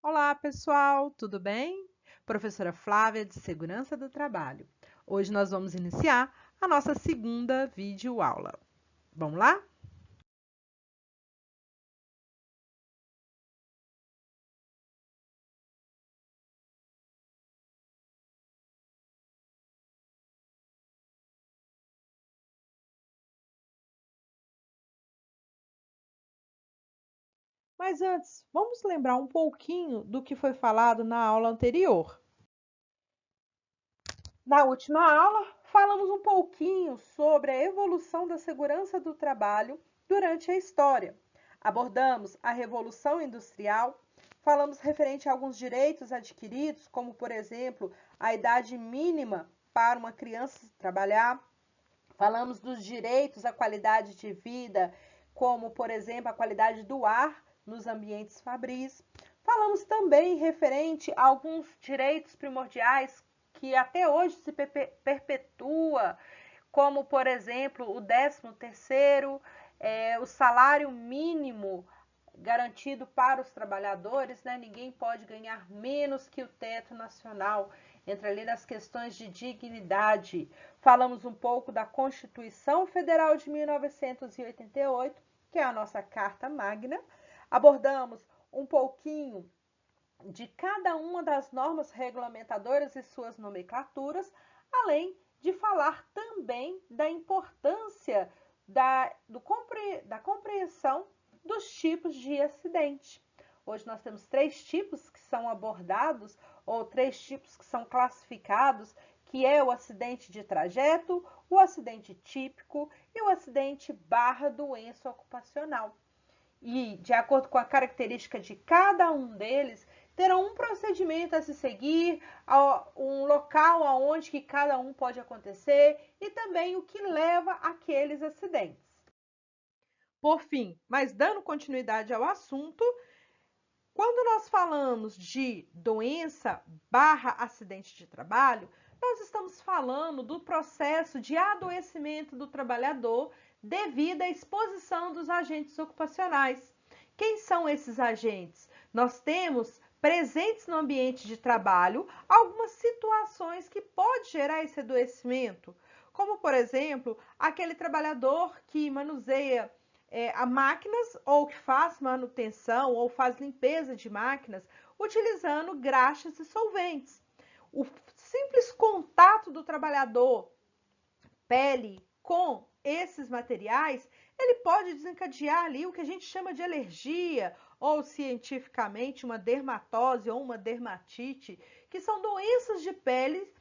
Olá, pessoal, tudo bem? Professora Flávia de Segurança do Trabalho. Hoje nós vamos iniciar a nossa segunda videoaula. Vamos lá? Mas antes, vamos lembrar um pouquinho do que foi falado na aula anterior. Na última aula, falamos um pouquinho sobre a evolução da segurança do trabalho durante a história. Abordamos a Revolução Industrial, falamos referente a alguns direitos adquiridos, como, por exemplo, a idade mínima para uma criança trabalhar. Falamos dos direitos à qualidade de vida, como, por exemplo, a qualidade do ar nos ambientes fabris. Falamos também referente a alguns direitos primordiais que até hoje se perpetua, como, por exemplo, o 13º, o salário mínimo garantido para os trabalhadores, né? Ninguém pode ganhar menos que o teto nacional. Entra ali nas questões de dignidade. Falamos um pouco da Constituição Federal de 1988, que é a nossa Carta Magna. Abordamos um pouquinho de cada uma das normas regulamentadoras e suas nomenclaturas, além de falar também da importância da compreensão dos tipos de acidente. Hoje nós temos 3 tipos que são abordados, ou 3 tipos que são classificados, que é o acidente de trajeto, o acidente típico e o acidente barra doença ocupacional. E, de acordo com a característica de cada um deles, terão um procedimento a se seguir, um local aonde que cada um pode acontecer e também o que leva àqueles acidentes. Por fim, mas dando continuidade ao assunto, quando nós falamos de doença barra acidente de trabalho, nós estamos falando do processo de adoecimento do trabalhador devido à exposição dos agentes ocupacionais. Quem são esses agentes? Nós temos presentes no ambiente de trabalho algumas situações que pode gerar esse adoecimento, como por exemplo, aquele trabalhador que manuseia a máquinas ou que faz manutenção ou faz limpeza de máquinas utilizando graxas e solventes. O simples contato do trabalhador pele com esses materiais, ele pode desencadear ali o que a gente chama de alergia ou cientificamente uma dermatose ou uma dermatite, que são doenças de pele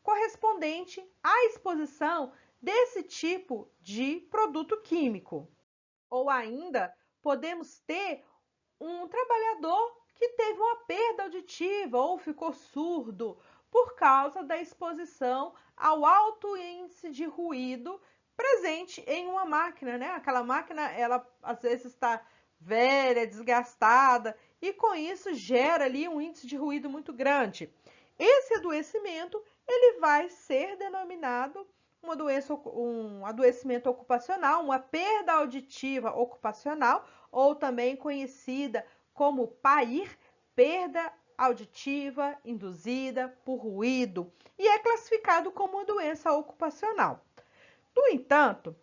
correspondente à exposição desse tipo de produto químico. Ou ainda, podemos ter um trabalhador que teve uma perda auditiva ou ficou surdo por causa da exposição ao alto índice de ruído presente em uma máquina, né? Aquela máquina, ela às vezes está velha, desgastada e com isso gera ali um índice de ruído muito grande. Esse adoecimento, ele vai ser denominado uma doença, um adoecimento ocupacional, uma perda auditiva ocupacional, ou também conhecida como PAIR, perda auditiva induzida por ruído, e é classificado como uma doença ocupacional. No entanto,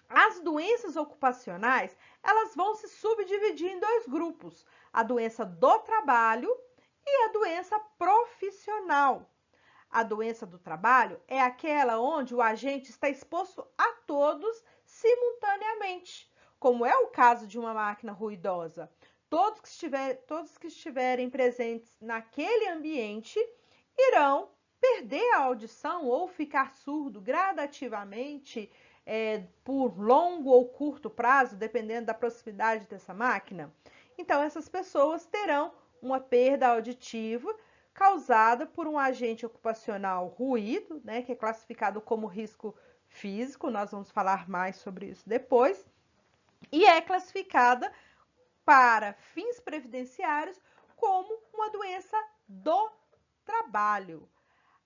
as doenças ocupacionais, elas vão se subdividir em 2 grupos: a doença do trabalho e a doença profissional. A doença do trabalho é aquela onde o agente está exposto a todos simultaneamente, como é o caso de uma máquina ruidosa. Todos que estiverem presentes naquele ambiente irão perder a audição ou ficar surdo gradativamente por longo ou curto prazo, dependendo da proximidade dessa máquina. Então, essas pessoas terão uma perda auditiva causada por um agente ocupacional ruído, né, que é classificado como risco físico, nós vamos falar mais sobre isso depois, e é classificada para fins previdenciários como uma doença do trabalho.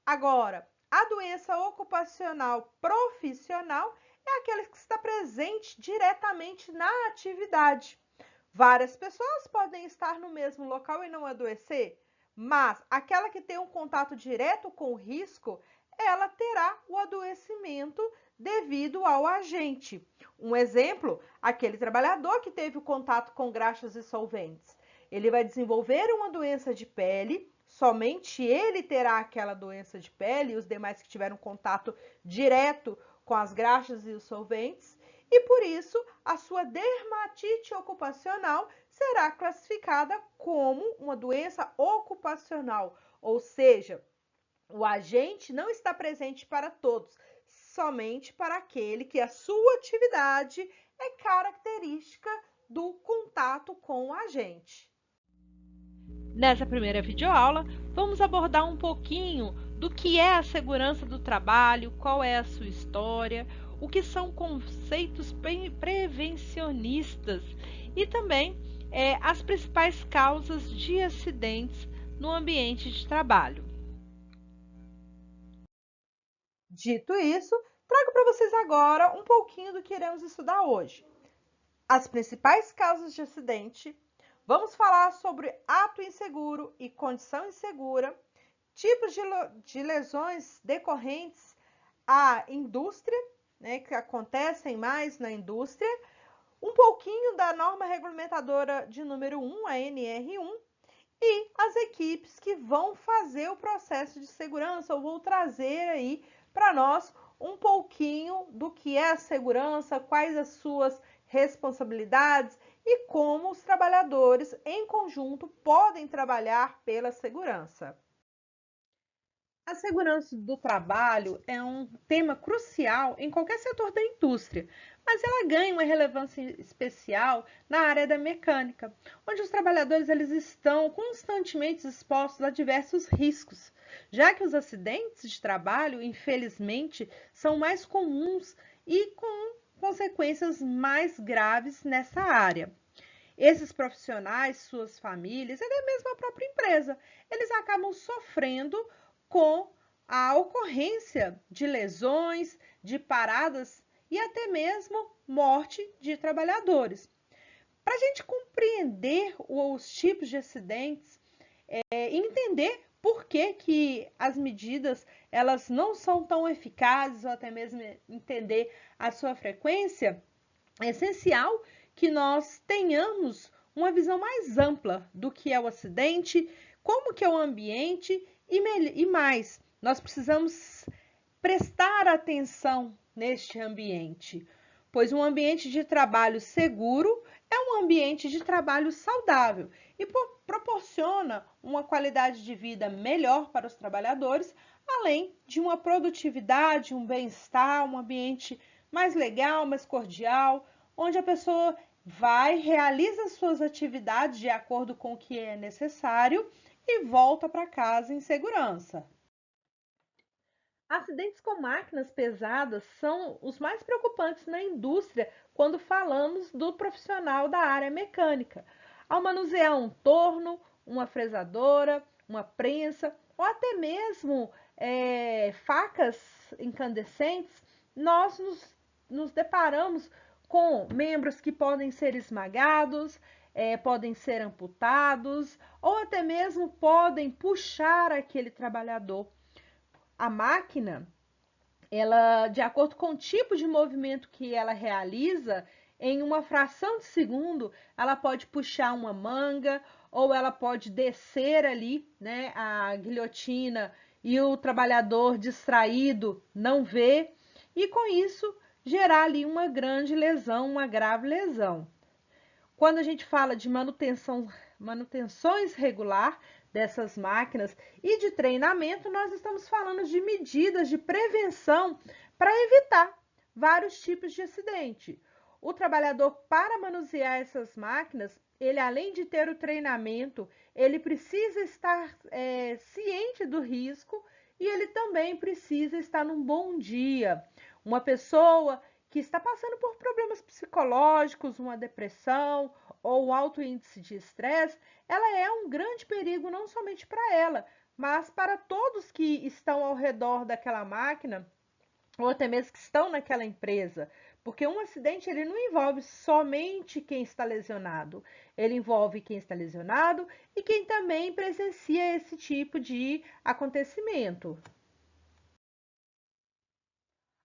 Agora, a doença ocupacional profissional é aquela que está presente diretamente na atividade. Várias pessoas podem estar no mesmo local e não adoecer, mas aquela que tem um contato direto com o risco, ela terá o adoecimento devido ao agente. Um exemplo, aquele trabalhador que teve o contato com graxas e solventes. Ele vai desenvolver uma doença de pele, somente ele terá aquela doença de pele e os demais que tiveram contato direto com as graxas e os solventes, e por isso a sua dermatite ocupacional será classificada como uma doença ocupacional, ou seja, o agente não está presente para todos, somente para aquele que a sua atividade é característica do contato com o agente. Nessa primeira videoaula, vamos abordar um pouquinho do que é a segurança do trabalho, qual é a sua história, o que são conceitos prevencionistas e também as principais causas de acidentes no ambiente de trabalho. Dito isso, trago para vocês agora um pouquinho do que iremos estudar hoje. As principais causas de acidente, vamos falar sobre ato inseguro e condição insegura, tipos de lesões decorrentes à indústria, né, que acontecem mais na indústria, um pouquinho da norma regulamentadora de número 1, a NR1, e as equipes que vão fazer o processo de segurança. Eu vou trazer aí para nós um pouquinho do que é a segurança, quais as suas responsabilidades e como os trabalhadores em conjunto podem trabalhar pela segurança. A segurança do trabalho é um tema crucial em qualquer setor da indústria, mas ela ganha uma relevância especial na área da mecânica, onde os trabalhadores eles estão constantemente expostos a diversos riscos, já que os acidentes de trabalho, infelizmente, são mais comuns e com consequências mais graves nessa área. Esses profissionais, suas famílias, e até mesmo a própria empresa, eles acabam sofrendo com a ocorrência de lesões, de paradas e até mesmo morte de trabalhadores. Para a gente compreender os tipos de acidentes e entender por que as medidas elas não são tão eficazes, ou até mesmo entender a sua frequência, é essencial que nós tenhamos uma visão mais ampla do que é o acidente, como que é o ambiente e mais, nós precisamos prestar atenção neste ambiente, pois um ambiente de trabalho seguro é um ambiente de trabalho saudável e proporciona uma qualidade de vida melhor para os trabalhadores, além de uma produtividade, um bem-estar, um ambiente mais legal, mais cordial, onde a pessoa vai, realiza suas atividades de acordo com o que é necessário e volta para casa em segurança. Acidentes com máquinas pesadas são os mais preocupantes na indústria quando falamos do profissional da área mecânica. Ao manusear um torno, uma fresadora, uma prensa ou até mesmo facas incandescentes, nós nos deparamos com membros que podem ser esmagados, podem ser amputados ou até mesmo podem puxar aquele trabalhador. A máquina, ela, de acordo com o tipo de movimento que ela realiza, em uma fração de segundo, ela pode puxar uma manga ou ela pode descer ali, né, a guilhotina e o trabalhador distraído não vê e com isso gerar ali uma grande lesão, uma grave lesão. Quando a gente fala de manutenções regular dessas máquinas e de treinamento, nós estamos falando de medidas de prevenção para evitar vários tipos de acidente. O trabalhador, para manusear essas máquinas, ele além de ter o treinamento, ele precisa estar ciente do risco e ele também precisa estar num bom dia. Uma pessoa que está passando por problemas psicológicos, uma depressão ou um alto índice de estresse, ela é um grande perigo não somente para ela, mas para todos que estão ao redor daquela máquina ou até mesmo que estão naquela empresa, Porque um acidente ele não envolve somente quem está lesionado, ele envolve quem está lesionado e quem também presencia esse tipo de acontecimento.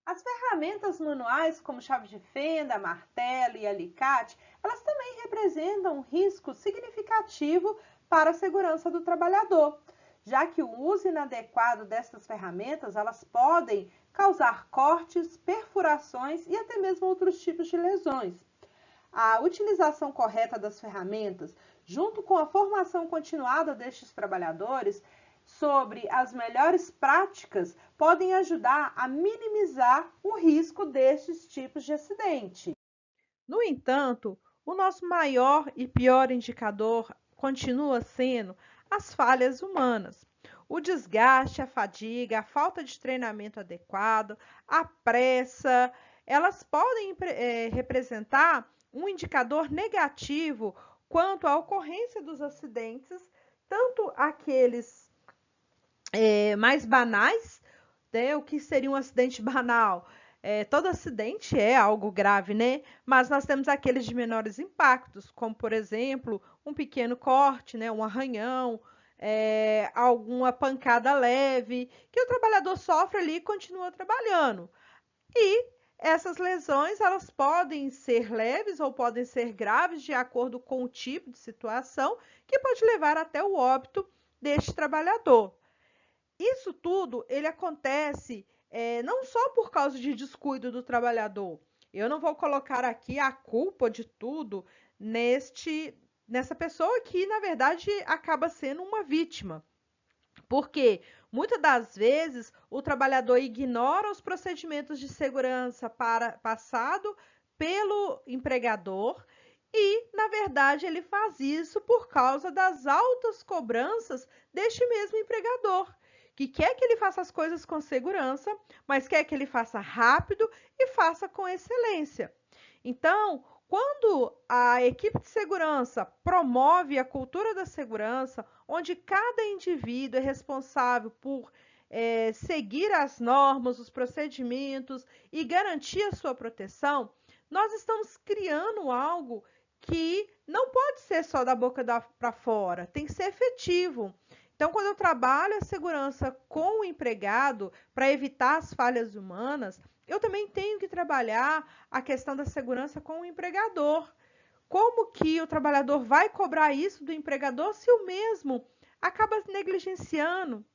As ferramentas manuais, como chave de fenda, martelo e alicate, elas também representam um risco significativo para a segurança do trabalhador, já que o uso inadequado dessas ferramentas, elas podem causar cortes, perfurações e até mesmo outros tipos de lesões. A utilização correta das ferramentas, junto com a formação continuada destes trabalhadores sobre as melhores práticas, podem ajudar a minimizar o risco destes tipos de acidente. No entanto, o nosso maior e pior indicador continua sendo as falhas humanas. O desgaste, a fadiga, a falta de treinamento adequado, a pressa, elas podem representar um indicador negativo quanto à ocorrência dos acidentes, tanto aqueles mais banais, né? O que seria um acidente banal? Todo acidente é algo grave, né? Mas nós temos aqueles de menores impactos, como por exemplo, um pequeno corte, né? Um arranhão, alguma pancada leve, que o trabalhador sofre ali e continua trabalhando. E essas lesões, elas podem ser leves ou podem ser graves, de acordo com o tipo de situação, que pode levar até o óbito deste trabalhador. Isso tudo, ele acontece não só por causa de descuido do trabalhador. Eu não vou colocar aqui a culpa de tudo nessa pessoa que, na verdade, acaba sendo uma vítima. Porque muitas das vezes o trabalhador ignora os procedimentos de segurança passado pelo empregador e, na verdade, ele faz isso por causa das altas cobranças deste mesmo empregador, que quer que ele faça as coisas com segurança, mas quer que ele faça rápido e faça com excelência. Então, quando a equipe de segurança promove a cultura da segurança, onde cada indivíduo é responsável por seguir as normas, os procedimentos e garantir a sua proteção, nós estamos criando algo que não pode ser só da boca para fora, tem que ser efetivo. Então, quando eu trabalho a segurança com o empregado para evitar as falhas humanas, eu também tenho que trabalhar a questão da segurança com o empregador. Como que o trabalhador vai cobrar isso do empregador se o mesmo acaba negligenciando?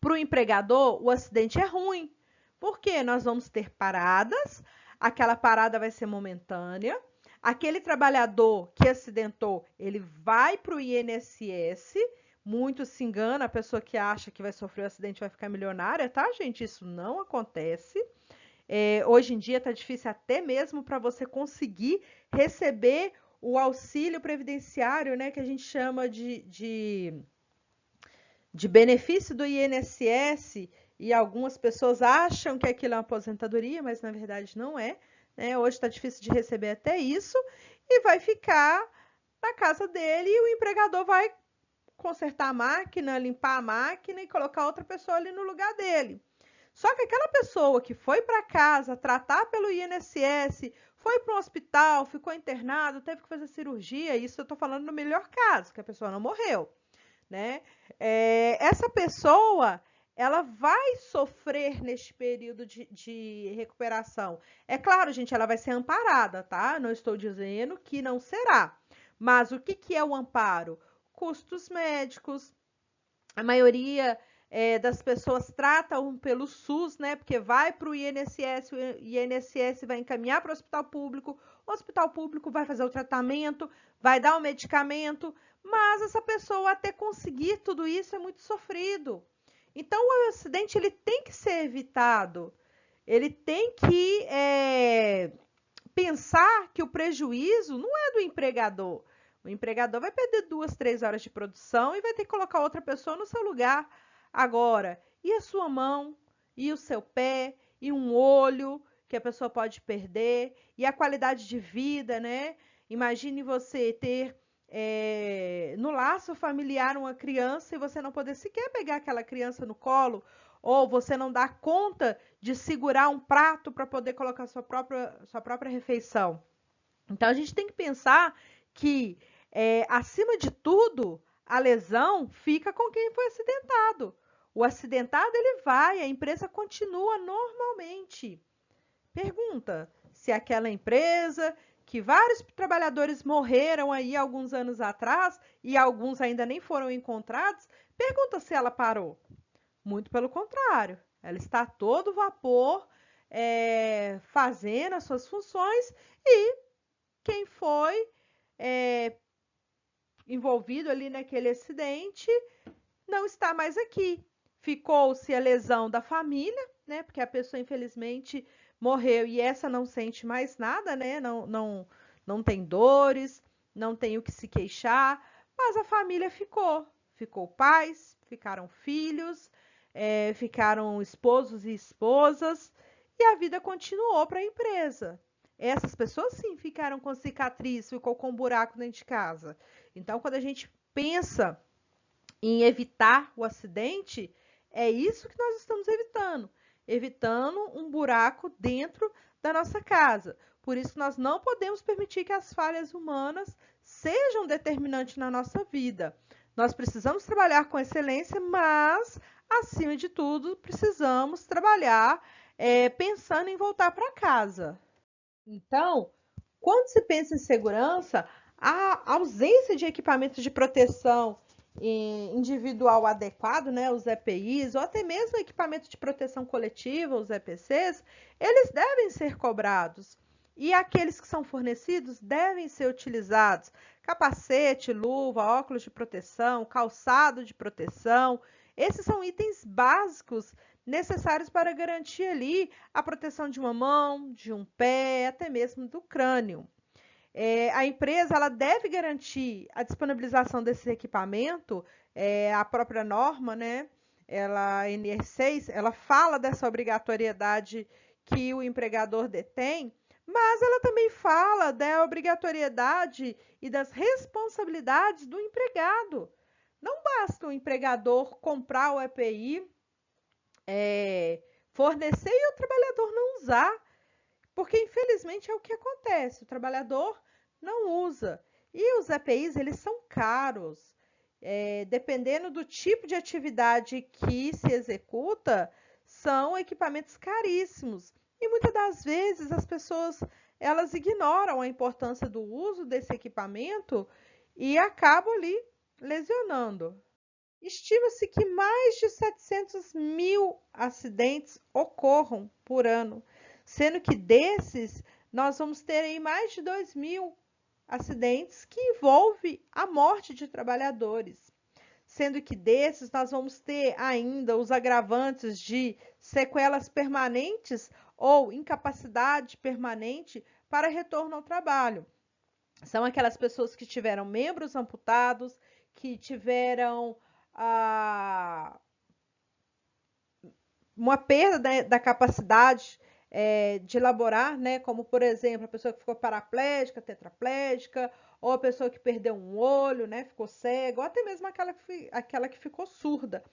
Para o empregador, o acidente é ruim, porque nós vamos ter paradas, aquela parada vai ser momentânea, aquele trabalhador que acidentou, ele vai para o INSS, muito se engana, a pessoa que acha que vai sofrer um acidente vai ficar milionária, tá, gente? Isso não acontece. Hoje em dia está difícil até mesmo para você conseguir receber o auxílio previdenciário, né, que a gente chama de benefício do INSS, e algumas pessoas acham que aquilo é uma aposentadoria, mas na verdade não é. Né? Hoje está difícil de receber até isso, e vai ficar na casa dele e o empregador vai consertar a máquina, limpar a máquina e colocar outra pessoa ali no lugar dele. Só que aquela pessoa que foi para casa tratar pelo INSS, foi para um hospital, ficou internado, teve que fazer cirurgia, isso eu estou falando no melhor caso, que a pessoa não morreu. Né? Essa pessoa, ela vai sofrer neste período de recuperação. É claro, gente, ela vai ser amparada, tá? Não estou dizendo que não será. Mas o que é o amparo? Custos médicos. A maioria das pessoas tratam pelo SUS, né? Porque vai para o INSS vai encaminhar para o hospital público vai fazer o tratamento, vai dar o medicamento, mas essa pessoa até conseguir tudo isso é muito sofrido. Então o acidente ele tem que ser evitado, ele tem que pensar que o prejuízo não é do empregador. O empregador vai perder 2, 3 horas de produção e vai ter que colocar outra pessoa no seu lugar. Agora, e a sua mão? E o seu pé? E um olho que a pessoa pode perder? E a qualidade de vida, né? Imagine você ter no laço familiar uma criança e você não poder sequer pegar aquela criança no colo, ou você não dar conta de segurar um prato para poder colocar sua própria refeição. Então a gente tem que pensar que, acima de tudo, a lesão fica com quem foi acidentado. O acidentado ele vai, a empresa continua normalmente. Pergunta se aquela empresa que vários trabalhadores morreram aí alguns anos atrás e alguns ainda nem foram encontrados, pergunta se ela parou. Muito pelo contrário, ela está a todo vapor, fazendo as suas funções e quem foi envolvido ali naquele acidente não está mais aqui. Ficou-se a lesão da família, né? Porque a pessoa, infelizmente, morreu e essa não sente mais nada, né? Não tem dores, não tem o que se queixar, mas a família ficou. Ficou pais, ficaram filhos, ficaram esposos e esposas, e a vida continuou para a empresa. Essas pessoas sim ficaram com cicatriz, ficou com um buraco dentro de casa. Então, quando a gente pensa em evitar o acidente, é isso que nós estamos evitando. Evitando um buraco dentro da nossa casa. Por isso, nós não podemos permitir que as falhas humanas sejam determinantes na nossa vida. Nós precisamos trabalhar com excelência, mas, acima de tudo, precisamos trabalhar pensando em voltar para casa. Então, quando se pensa em segurança, a ausência de equipamentos de proteção individual adequado, né, os EPIs, ou até mesmo equipamento de proteção coletiva, os EPCs, eles devem ser cobrados. E aqueles que são fornecidos devem ser utilizados. Capacete, luva, óculos de proteção, calçado de proteção. Esses são itens básicos necessários para garantir ali a proteção de uma mão, de um pé, até mesmo do crânio. A empresa ela deve garantir a disponibilização desse equipamento, a própria norma, né? Ela, NR6, ela fala dessa obrigatoriedade que o empregador detém, mas ela também fala da obrigatoriedade e das responsabilidades do empregado. Não basta o empregador comprar o EPI, fornecer e o trabalhador não usar. Porque, infelizmente, é o que acontece. O trabalhador não usa. E os EPIs, eles são caros. Dependendo do tipo de atividade que se executa, são equipamentos caríssimos. E muitas das vezes as pessoas, elas ignoram a importância do uso desse equipamento e acabam ali lesionando. Estima-se que mais de 700 mil acidentes ocorram por ano, sendo que desses nós vamos ter aí mais de 2.000 acidentes que envolvem a morte de trabalhadores, sendo que desses nós vamos ter ainda os agravantes de sequelas permanentes ou incapacidade permanente para retorno ao trabalho. São aquelas pessoas que tiveram membros amputados, que tiveram uma perda da capacidade de elaborar, né? Como, por exemplo, a pessoa que ficou paraplégica, tetraplégica, ou a pessoa que perdeu um olho, né? Ficou cega, ou até mesmo aquela que ficou surda.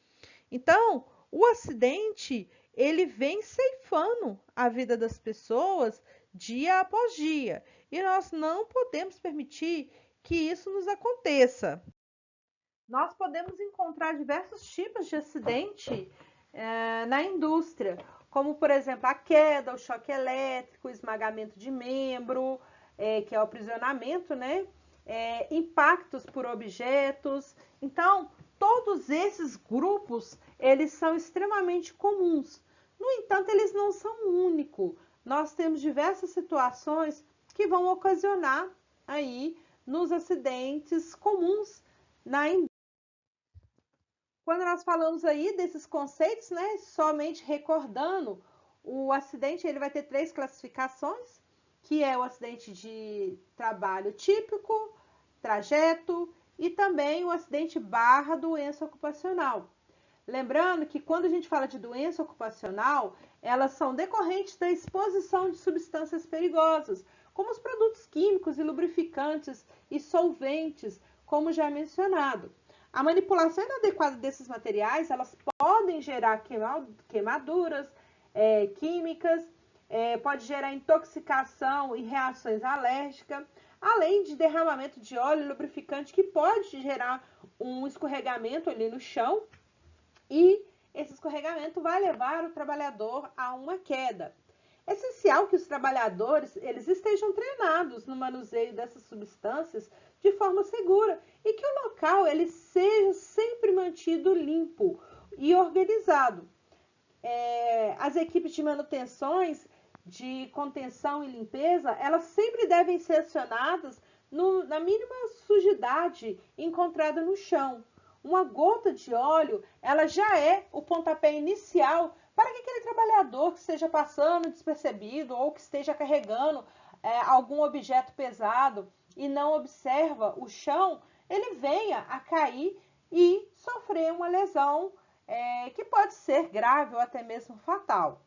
Então, o acidente, ele vem ceifando a vida das pessoas dia após dia. E nós não podemos permitir que isso nos aconteça. Nós podemos encontrar diversos tipos de acidente na indústria, como, por exemplo, a queda, o choque elétrico, o esmagamento de membro, que é o aprisionamento, né? Impactos por objetos. Então, todos esses grupos, eles são extremamente comuns. No entanto, eles não são únicos. Nós temos diversas situações que vão ocasionar aí nos acidentes comuns na indústria. Quando nós falamos aí desses conceitos, né, somente recordando, o acidente ele vai ter 3 classificações, que é o acidente de trabalho típico, trajeto e também o acidente barra doença ocupacional. Lembrando que quando a gente fala de doença ocupacional, elas são decorrentes da exposição de substâncias perigosas, como os produtos químicos e lubrificantes e solventes, como já mencionado. A manipulação inadequada desses materiais, elas podem gerar queimaduras químicas, pode gerar intoxicação e reações alérgicas, além de derramamento de óleo lubrificante que pode gerar um escorregamento ali no chão e esse escorregamento vai levar o trabalhador a uma queda. É essencial que os trabalhadores eles estejam treinados no manuseio dessas substâncias de forma segura e que o local ele seja sempre mantido limpo e organizado. As equipes de manutenções, de contenção e limpeza, elas sempre devem ser acionadas na mínima sujidade encontrada no chão. Uma gota de óleo, ela já é o pontapé inicial para que aquele trabalhador que esteja passando despercebido ou que esteja carregando algum objeto pesado e não observa o chão, ele venha a cair e sofrer uma lesão que pode ser grave ou até mesmo fatal.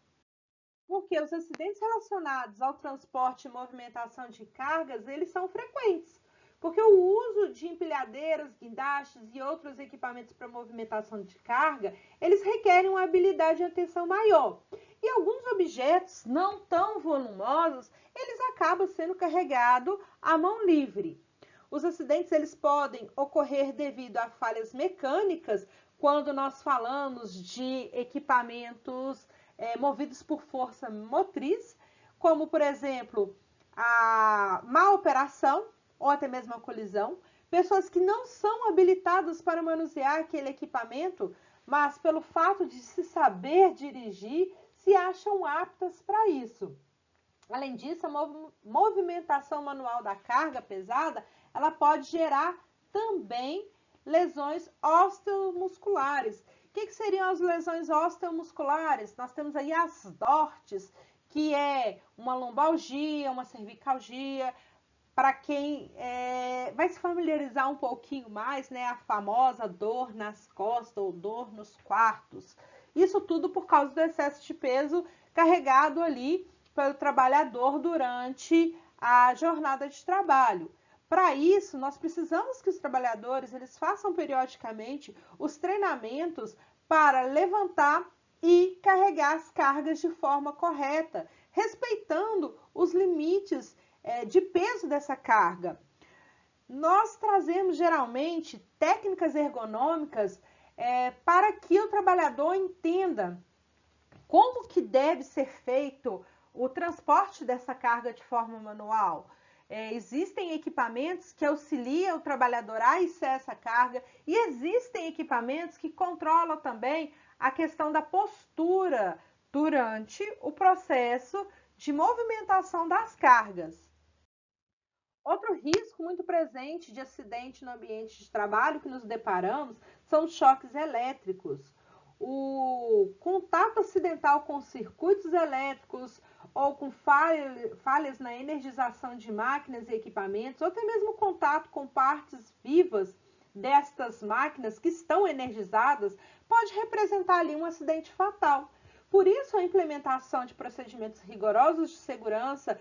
Porque os acidentes relacionados ao transporte e movimentação de cargas, eles são frequentes. Porque o uso de empilhadeiras, guindastes e outros equipamentos para movimentação de carga, eles requerem uma habilidade e atenção maior. E alguns objetos não tão volumosos, eles acabam sendo carregados à mão livre. Os acidentes eles podem ocorrer devido a falhas mecânicas, quando nós falamos de equipamentos movidos por força motriz, como, por exemplo, a má operação, ou até mesmo a colisão, pessoas que não são habilitadas para manusear aquele equipamento, mas pelo fato de se saber dirigir, se acham aptas para isso. Além disso, a movimentação manual da carga pesada, ela pode gerar também lesões osteomusculares. O que seriam as lesões osteomusculares? Nós temos aí as DORTs, que é uma lombalgia, uma cervicalgia. Para quem vai se familiarizar um pouquinho mais, né, a famosa dor nas costas ou dor nos quartos. Isso tudo por causa do excesso de peso carregado ali pelo trabalhador durante a jornada de trabalho. Para isso, nós precisamos que os trabalhadores eles façam periodicamente os treinamentos para levantar e carregar as cargas de forma correta, respeitando os limites de peso dessa carga. Nós trazemos geralmente técnicas ergonômicas para que o trabalhador entenda como que deve ser feito o transporte dessa carga de forma manual. Existem equipamentos que auxiliam o trabalhador a içar essa carga e existem equipamentos que controlam também a questão da postura durante o processo de movimentação das cargas. Outro risco muito presente de acidente no ambiente de trabalho que nos deparamos são os choques elétricos. O contato acidental com circuitos elétricos ou com falhas na energização de máquinas e equipamentos, ou até mesmo contato com partes vivas destas máquinas que estão energizadas, pode representar ali um acidente fatal. Por isso, a implementação de procedimentos rigorosos de segurança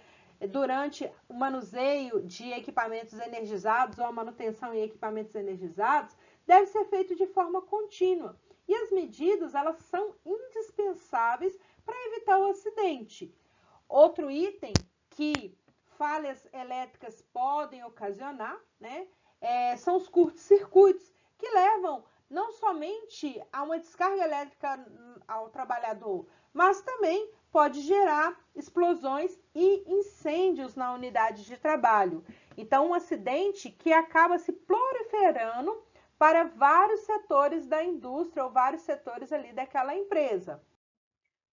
durante o manuseio de equipamentos energizados ou a manutenção em equipamentos energizados deve ser feito de forma contínua. E as medidas, elas são indispensáveis para evitar o acidente. Outro item que falhas elétricas podem ocasionar, né, são os curtos-circuitos, que levam não somente a uma descarga elétrica ao trabalhador, mas também pode gerar explosões e incêndios na unidade de trabalho. Então, um acidente que acaba se proliferando para vários setores da indústria ou vários setores ali daquela empresa.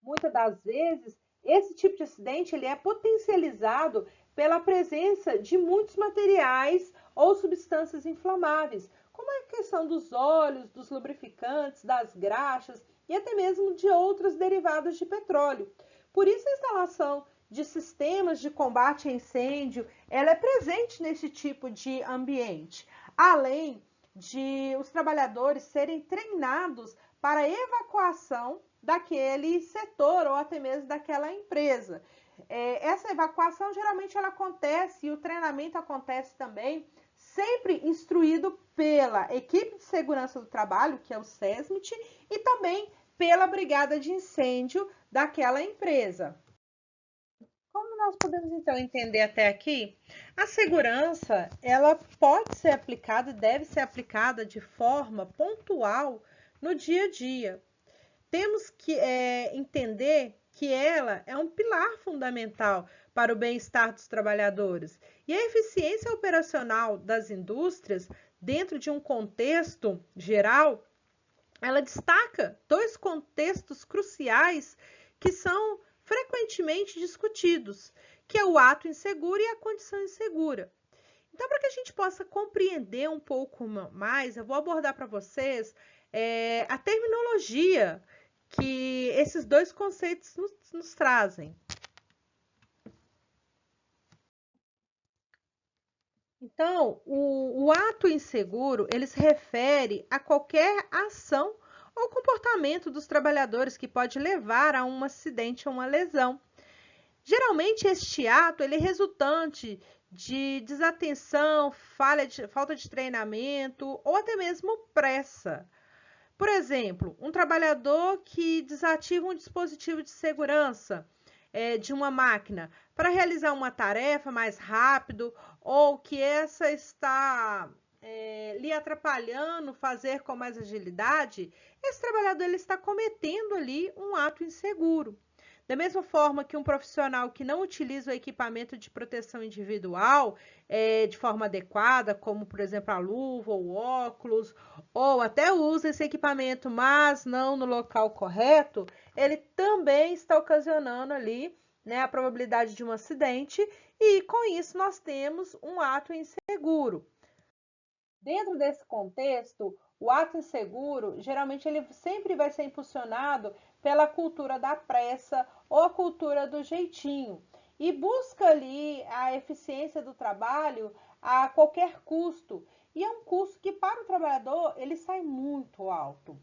Muitas das vezes, esse tipo de acidente ele é potencializado pela presença de muitos materiais ou substâncias inflamáveis, como a questão dos óleos, dos lubrificantes, das graxas e até mesmo de outros derivados de petróleo. Por isso, a instalação de sistemas de combate a incêndio, ela é presente nesse tipo de ambiente, além de os trabalhadores serem treinados para a evacuação daquele setor ou até mesmo daquela empresa. Essa evacuação geralmente ela acontece e o treinamento acontece também sempre instruído pela equipe de segurança do trabalho, que é o SESMIT, e também pela brigada de incêndio daquela empresa. Como nós podemos então entender até aqui? A segurança, ela pode ser aplicada e deve ser aplicada de forma pontual no dia a dia. Temos que entender que ela é um pilar fundamental para o bem-estar dos trabalhadores. E a eficiência operacional das indústrias, dentro de um contexto geral, ela destaca dois contextos cruciais que são frequentemente discutidos, que é o ato inseguro e a condição insegura. Então, para que a gente possa compreender um pouco mais, eu vou abordar para vocês a terminologia que esses dois conceitos nos trazem. Então, o ato inseguro, ele se refere a qualquer ação ou comportamento dos trabalhadores que pode levar a um acidente ou uma lesão. Geralmente, este ato ele é resultante de desatenção, falta de treinamento ou até mesmo pressa. Por exemplo, um trabalhador que desativa um dispositivo de segurança de uma máquina para realizar uma tarefa mais rápido ou que essa está lhe atrapalhando fazer com mais agilidade, esse trabalhador ele está cometendo ali um ato inseguro. Da mesma forma que um profissional que não utiliza o equipamento de proteção individual de forma adequada, como por exemplo a luva ou óculos, ou até usa esse equipamento, mas não no local correto, ele também está ocasionando ali, né, a probabilidade de um acidente e com isso nós temos um ato inseguro. Dentro desse contexto, o ato inseguro, geralmente ele sempre vai ser impulsionado pela cultura da pressa ou a cultura do jeitinho e busca ali a eficiência do trabalho a qualquer custo. E é um custo que para o trabalhador ele sai muito alto.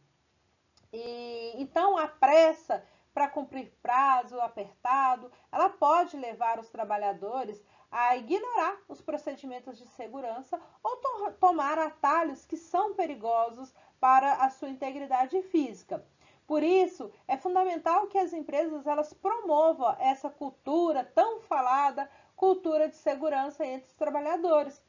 E então a pressa para cumprir prazo apertado, ela pode levar os trabalhadores a ignorar os procedimentos de segurança ou tomar atalhos que são perigosos para a sua integridade física. Por isso, é fundamental que as empresas elas promovam essa cultura tão falada, cultura de segurança entre os trabalhadores,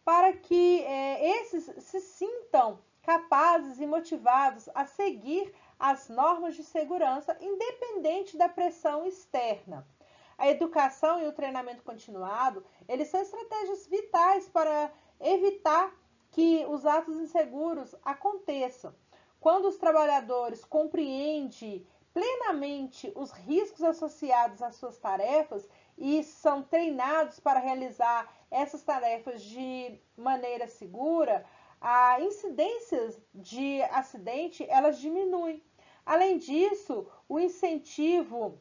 para que esses se sintam capazes e motivados a seguir as normas de segurança, independente da pressão externa. A educação e o treinamento continuado, eles são estratégias vitais para evitar que os atos inseguros aconteçam. Quando os trabalhadores compreendem plenamente os riscos associados às suas tarefas e são treinados para realizar essas tarefas de maneira segura, a incidência de acidente elas diminuem. Além disso, o incentivo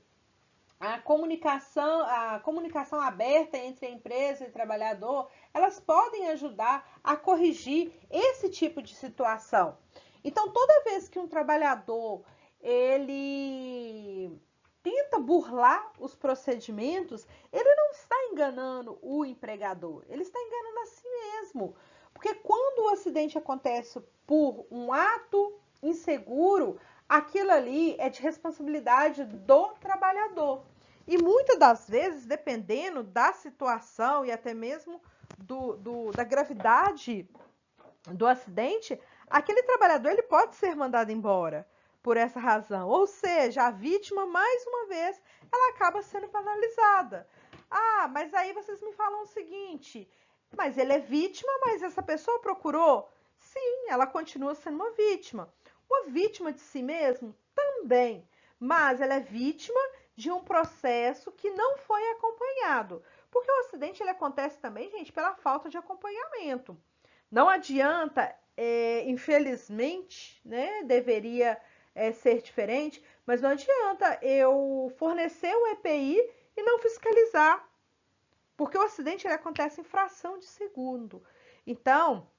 a comunicação aberta entre a empresa e o trabalhador, elas podem ajudar a corrigir esse tipo de situação. Então, toda vez que um trabalhador ele tenta burlar os procedimentos, ele não está enganando o empregador, ele está enganando a si mesmo. Porque quando o acidente acontece por um ato inseguro, aquilo ali é de responsabilidade do trabalhador. E muitas das vezes, dependendo da situação e até mesmo da gravidade do acidente, aquele trabalhador ele pode ser mandado embora por essa razão. Ou seja, a vítima, mais uma vez, ela acaba sendo penalizada. Ah, mas aí vocês me falam o seguinte, mas ele é vítima, mas essa pessoa procurou? Sim, ela continua sendo uma vítima. Uma vítima de si mesmo? Também. Mas ela é vítima de um processo que não foi acompanhado. Porque o acidente ele acontece também, gente, pela falta de acompanhamento. Não adianta, infelizmente, né, deveria ser diferente, mas não adianta eu fornecer um EPI e não fiscalizar, porque o acidente ele acontece em fração de segundo. Então,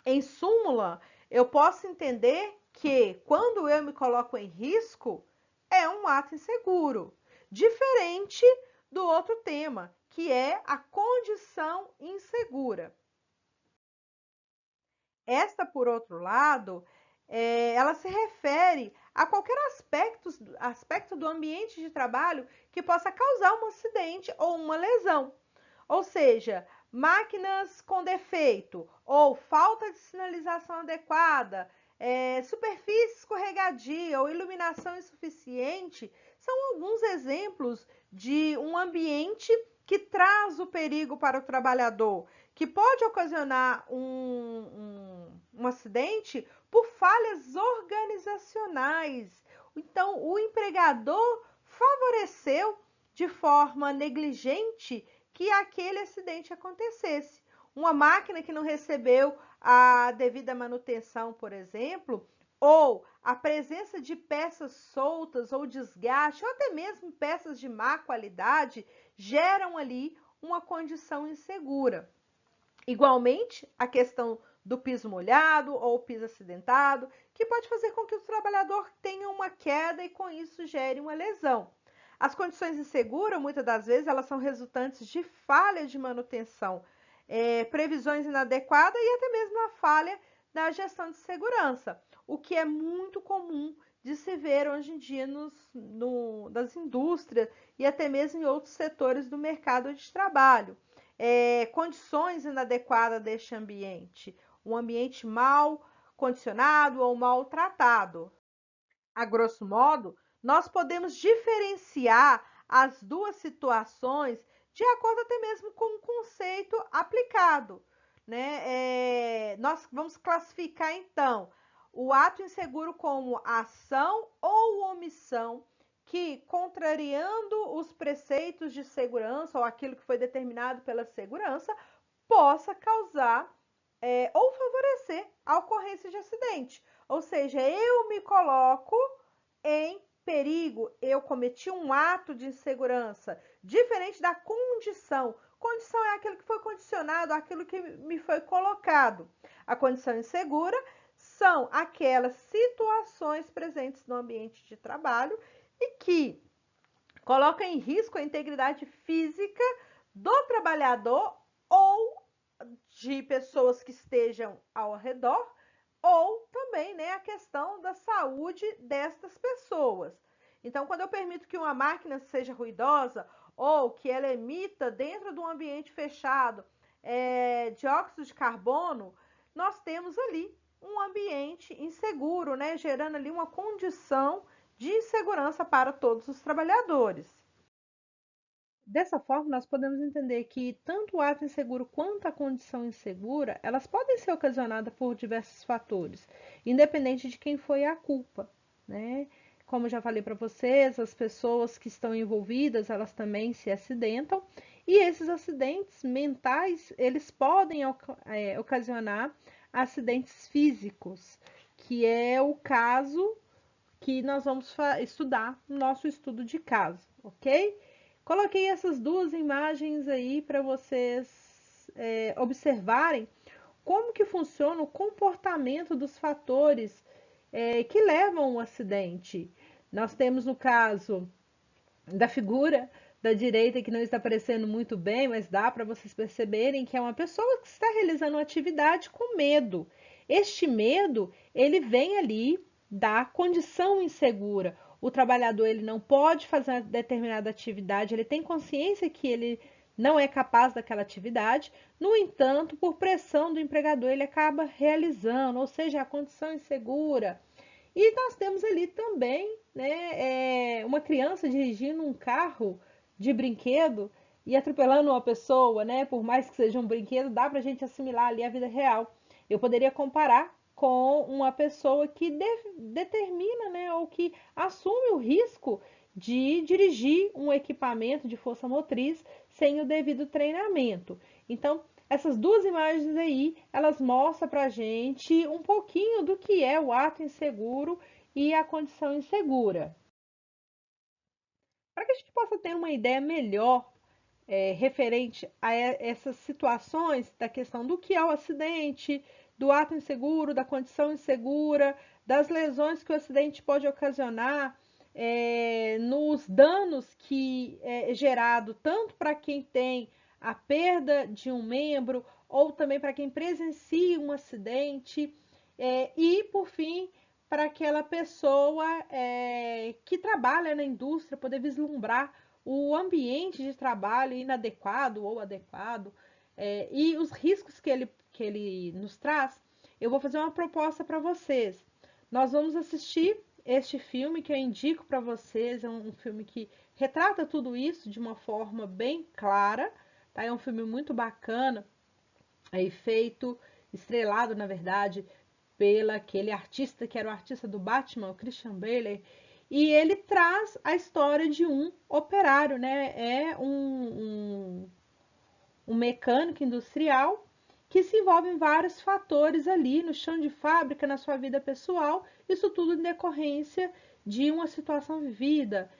em súmula, eu posso entender que quando eu me coloco em risco, é um ato inseguro, diferente do outro tema, que é a condição insegura. Esta, por outro lado, ela se refere a qualquer aspecto do ambiente de trabalho que possa causar um acidente ou uma lesão. Ou seja, máquinas com defeito ou falta de sinalização adequada, superfície escorregadia ou iluminação insuficiente são alguns exemplos de um ambiente que traz o perigo para o trabalhador, que pode ocasionar um acidente por falhas organizacionais. Então, o empregador favoreceu de forma negligente que aquele acidente acontecesse. Uma máquina que não recebeu a devida manutenção, por exemplo, ou a presença de peças soltas ou desgaste, ou até mesmo peças de má qualidade, geram ali uma condição insegura. Igualmente, a questão do piso molhado ou piso acidentado, que pode fazer com que o trabalhador tenha uma queda e com isso gere uma lesão. As condições inseguras, muitas das vezes, elas são resultantes de falha de manutenção, previsões inadequadas e até mesmo a falha da gestão de segurança, o que é muito comum de se ver hoje em dia das indústrias e até mesmo em outros setores do mercado de trabalho. Condições inadequadas deste ambiente, um ambiente mal condicionado ou maltratado. A grosso modo, nós podemos diferenciar as duas situações de acordo até mesmo com o conceito aplicado, né? Nós vamos classificar então o ato inseguro como ação ou omissão que, contrariando os preceitos de segurança ou aquilo que foi determinado pela segurança, possa causar ou favorecer a ocorrência de acidente. Ou seja, eu me coloco em perigo, eu cometi um ato de insegurança, diferente da condição. Condição é aquilo que foi condicionado, aquilo que me foi colocado. A condição insegura são aquelas situações presentes no ambiente de trabalho e que colocam em risco a integridade física do trabalhador ou de pessoas que estejam ao redor, ou também, né, a questão da saúde destas pessoas. Então, quando eu permito que uma máquina seja ruidosa ou que ela emita dentro de um ambiente fechado dióxido de carbono, nós temos ali um ambiente inseguro, né, gerando ali uma condição de insegurança para todos os trabalhadores. Dessa forma, nós podemos entender que tanto o ato inseguro quanto a condição insegura, elas podem ser ocasionadas por diversos fatores, independente de quem foi a culpa, né? Como já falei para vocês, as pessoas que estão envolvidas, elas também se acidentam, e esses acidentes mentais, eles podem ocasionar acidentes físicos, que é o caso que nós vamos estudar no nosso estudo de caso, ok? Coloquei essas duas imagens aí para vocês observarem como que funciona o comportamento dos fatores que levam ao acidente. Nós temos no caso da figura da direita que não está aparecendo muito bem, mas dá para vocês perceberem que é uma pessoa que está realizando uma atividade com medo. Este medo, ele vem ali da condição insegura. O trabalhador ele não pode fazer uma determinada atividade, ele tem consciência que ele não é capaz daquela atividade, no entanto, por pressão do empregador, ele acaba realizando, ou seja, a condição insegura. E nós temos ali também, né, uma criança dirigindo um carro de brinquedo e atropelando uma pessoa, né? Por mais que seja um brinquedo, dá para a gente assimilar ali a vida real. Eu poderia comparar com uma pessoa que determina, né, ou que assume o risco de dirigir um equipamento de força motriz sem o devido treinamento. Então, essas duas imagens aí, elas mostram pra gente um pouquinho do que é o ato inseguro e a condição insegura. Para que a gente possa ter uma ideia melhor referente a essas situações da questão do que é o acidente, do ato inseguro, da condição insegura, das lesões que o acidente pode ocasionar, nos danos que é gerado tanto para quem tem a perda de um membro ou também para quem presencia um acidente, e, por fim, para aquela pessoa que trabalha na indústria poder vislumbrar o ambiente de trabalho inadequado ou adequado, e os riscos que ele nos traz. Eu vou fazer uma proposta para vocês. Nós vamos assistir este filme que eu indico para vocês. É um filme que retrata tudo isso de uma forma bem clara, tá? É um filme muito bacana, feito, estrelado, na verdade, pela aquele artista que era o artista do Batman, o Christian Bale, e ele traz a história de um operário, né? É um mecânico industrial que se envolve em vários fatores ali no chão de fábrica, na sua vida pessoal, isso tudo em decorrência de uma situação vivida,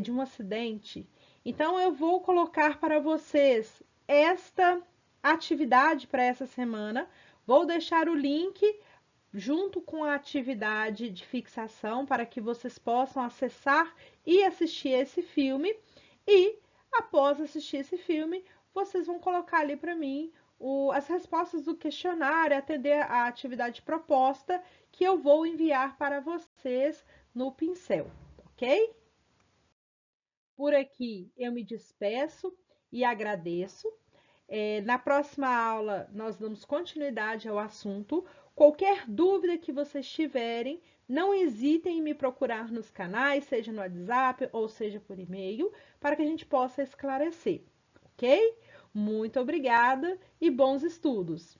de um acidente. Então eu vou colocar para vocês esta atividade para essa semana. Vou deixar o link junto com a atividade de fixação para que vocês possam acessar e assistir esse filme. E após assistir esse filme, vocês vão colocar ali para mim as respostas do questionário, atender a atividade proposta que eu vou enviar para vocês no pincel, ok? Por aqui eu me despeço e agradeço. Na próxima aula, nós damos continuidade ao assunto. Qualquer dúvida que vocês tiverem, não hesitem em me procurar nos canais, seja no WhatsApp ou seja por e-mail, para que a gente possa esclarecer, ok? Muito obrigada e bons estudos!